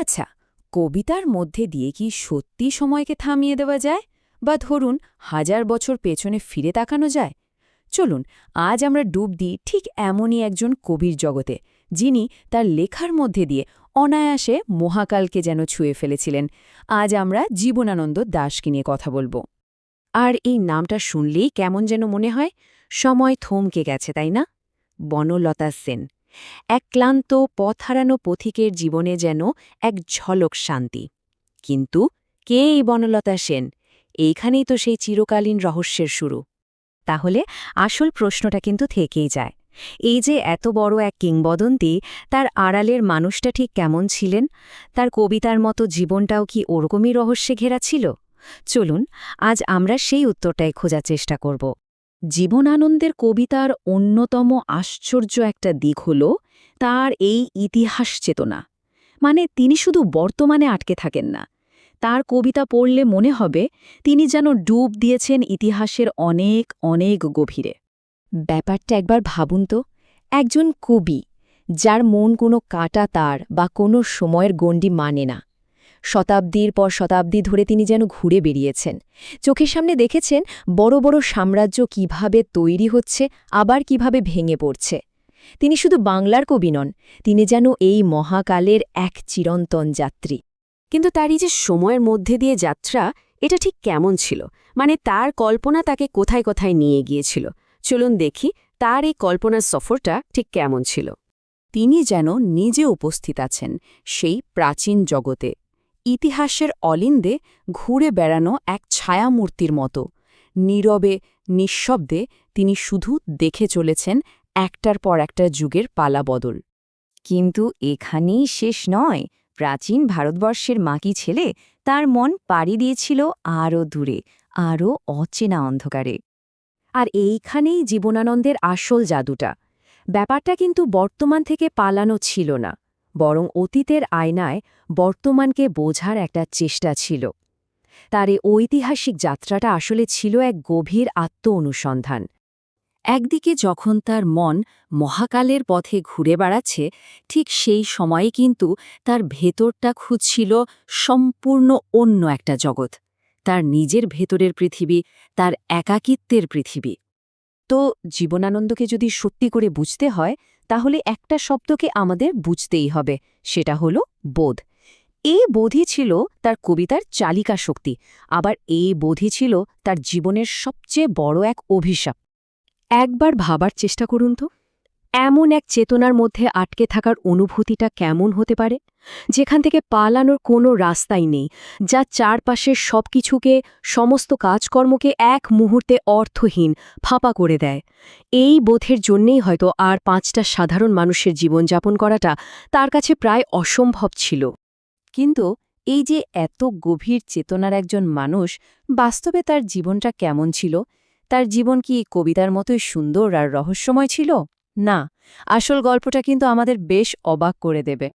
আচ্ছা, কবিতার মধ্যে দিয়ে কি সত্যি সময়কে থামিয়ে দেওয়া যায়, বা ধরুন 1000 বছর পেছনে ফিরে তাকানো যায়? চলুন আজ আমরা ডুব দিই ঠিক এমনই একজন কবির জগতে, যিনি তার লেখার মধ্যে দিয়ে অনায়াসে মহাকালকে যেন ছুঁয়ে ফেলেছিলেন। আজ আমরা জীবনানন্দ দাশকে নিয়ে কথা বলবো। আর এই নামটা শুনলেই কেমন যেন মনে হয় সময় থমকে গেছে, তাই না? বনলতা সেন, এক ক্লান্ত পথ হারানো পথিকের জীবনে যেন এক ঝলক শান্তি। কিন্তু কে এই বনলতা সেন? এইখানেই তো সেই চিরকালীন রহস্যের শুরু। তাহলে আসল প্রশ্নটা কিন্তু থেকেই যায়, এই যে এত বড় এক কিংবদন্তি, তার আড়ালের মানুষটা ঠিক কেমন ছিলেন? তার কবিতার মতো জীবনটাও কি ওরকমই রহস্যে ঘেরা ছিল? চলুন আজ আমরা সেই উত্তরটাই খোঁজার চেষ্টা করব। জীবনানন্দের কবিতার অন্যতম আশ্চর্য একটা দিক হল তার এই ইতিহাস চেতনা। মানে তিনি শুধু বর্তমানে আটকে থাকেন না, তার কবিতা পড়লে মনে হবে তিনি যেন ডুব দিয়েছেন ইতিহাসের অনেক অনেক গভীরে। ব্যাপারটা একবার ভাবুন তো, একজন কবি যার মন কোনো কাটা তার বা কোনো সময়ের গণ্ডি মানে না, শতাব্দীর পর শতাব্দী ধরে তিনি যেন ঘুরে বেরিয়েছেন, চোখের সামনে দেখেছেন বড় বড় সাম্রাজ্য কিভাবে তৈরি হচ্ছে আবার কিভাবে ভেঙে পড়ছে। তিনি শুধু বাংলার কবি নন, তিনি যেন এই মহাকালের এক চিরন্তন যাত্রী। কিন্তু তার এই যে সময়ের মধ্যে দিয়ে যাত্রা, এটা ঠিক কেমন ছিল? মানে তার কল্পনা তাকে কোথায় কোথায় নিয়ে গিয়েছিল। চলুন দেখি তার এই কল্পনার সফরটা ঠিক কেমন ছিল। তিনি যেন নিজে উপস্থিত আছেন সেই প্রাচীন জগতে, ইতিহাসের অলিন্দে ঘুরে বেড়ানো এক ছায়ামূর্তির মতো। নীরবে নিঃশব্দে তিনি শুধু দেখে চলেছেন একটার পর একটা যুগের পালাবদল। কিন্তু এখানেই শেষ নয়। প্রাচীন ভারতবর্ষের মাকি ছেলে তার মন পাড়ি দিয়েছিল আরও দূরে, আরও অচেনা অন্ধকারে। আর এইখানেই জীবনানন্দের আসল জাদুটা। ব্যাপারটা কিন্তু বর্তমান থেকে পালানো ছিল না, বরং অতীতের আয়নায় বর্তমানকে বোঝার একটা চেষ্টা ছিল। তার এই ঐতিহাসিক যাত্রাটা আসলে ছিল এক গভীর আত্ম-অনুসন্ধান। একদিকে যখন তার মন মহাকালের পথে ঘুরে বেড়াচ্ছে, ঠিক সেই সময়ে কিন্তু তার ভেতরটা খুঁজছিল সম্পূর্ণ অন্য একটা জগৎ, তার নিজের ভেতরের পৃথিবী, তার একাকিত্বের পৃথিবী। তো জীবনানন্দকে যদি সত্যি করে বুঝতে হয়, তাহলে একটা শব্দকে আমাদের বুঝতেই হবে, সেটা হলো বোধ। এই বোধই ছিল তার কবিতার চালিকা শক্তি, আবার এই বোধই ছিল তার জীবনের সবচেয়ে বড় এক অভিশাপ। একবার ভাবার চেষ্টা করুন তো, এমন এক চেতনার মধ্যে আটকে থাকার অনুভূতিটা কেমন হতে পারে, যেখান থেকে পালানোর কোনো রাস্তাই নেই, যা চারপাশের সবকিছুকে, সমস্ত কাজকর্মকে এক মুহূর্তে অর্থহীন, ফাঁপা করে দেয়। এই বোধের জন্যেই হয়তো আর 5টা সাধারণ মানুষের জীবনযাপন করাটা তার কাছে প্রায় অসম্ভব ছিল। কিন্তু এই যে এত গভীর চেতনার একজন মানুষ, বাস্তবে তার জীবনটা কেমন ছিল? তার জীবন কি কবিতার মতোই সুন্দর আর রহস্যময় ছিল? না, আসল গল্পটা কিন্তু আমাদের বেশ অবাক করে দেবে।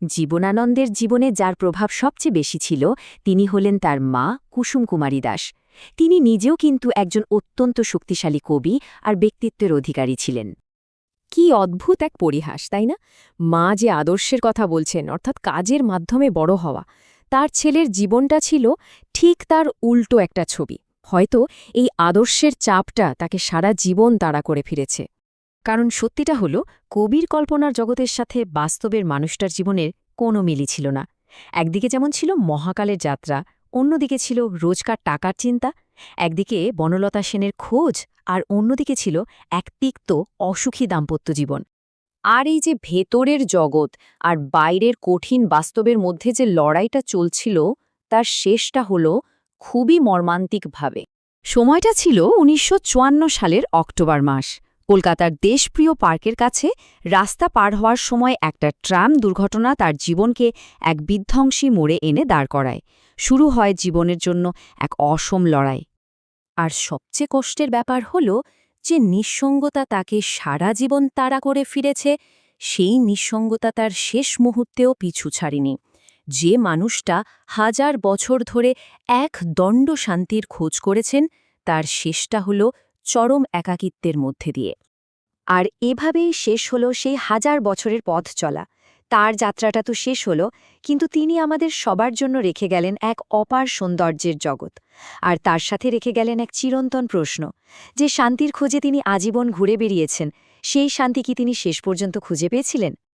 জীবনানন্দের জীবনে যার প্রভাব সবচেয়ে বেশি ছিল, তিনি হলেন তার মা কুসুম কুমারী দাস। তিনি নিজেও কিন্তু একজন অত্যন্ত শক্তিশালী কবি আর ব্যক্তিত্বের অধিকারী ছিলেন। কি অদ্ভুত এক পরিহাস, তাই না? মা যে আদর্শের কথা বলছেন, অর্থাৎ কাজের মাধ্যমে বড় হওয়া, তার ছেলের জীবনটা ছিল ঠিক তার উল্টো একটা ছবি। হয়তো এই আদর্শের চাপটা তাকে সারা জীবন তাড়া করে ফিরেছে। কারণ সত্যিটা হলো, কবির কল্পনার জগতের সাথে বাস্তবের মানুষটার জীবনের কোনো মিলই ছিল না। একদিকে যেমন ছিল মহাকালের যাত্রা, অন্যদিকে ছিল রোজকার টাকার চিন্তা। একদিকে বনলতা সেনের খোঁজ, আর অন্যদিকে ছিল এক তিক্ত অসুখী দাম্পত্য জীবন। আর এই যে ভেতরের জগৎ আর বাইরের কঠিন বাস্তবের মধ্যে যে লড়াইটা চলছিল, তার শেষটা হলো খুবই মর্মান্তিকভাবে। সময়টা ছিল 1954 সালের অক্টোবর মাস। কলকাতার দেশপ্রিয় পার্কের কাছে রাস্তা পার হওয়ার সময় একটা ট্রাম দুর্ঘটনা তার জীবনকে এক বিধ্বংসী মোড়ে এনে দাঁড় করায়। শুরু হয় জীবনের জন্য এক অসম লড়াই। আর সবচেয়ে কষ্টের ব্যাপার হল যে নিঃসঙ্গতা তাকে সারা জীবন তাড়া করে ফিরেছে, সেই নিঃসঙ্গতা তার শেষ মুহূর্তেও পিছু ছাড়েনি। যে মানুষটা 1000 বছর ধরে এক দণ্ড শান্তির খোঁজ করেছেন, তার শেষটা হল চরম একাকিত্বের মধ্যে দিয়ে। আর এভাবেই শেষ হল সেই 1000 বছরের পথ চলা। তার যাত্রাটা তো শেষ হলো, কিন্তু তিনি আমাদের সবার জন্য রেখে গেলেন এক অপার সৌন্দর্যের জগৎ। আর তার সাথে রেখে গেলেন এক চিরন্তন প্রশ্ন, যে শান্তির খোঁজে তিনি আজীবন ঘুরে বেরিয়েছেন, সেই শান্তি কি তিনি শেষ পর্যন্ত খুঁজে পেয়েছিলেন?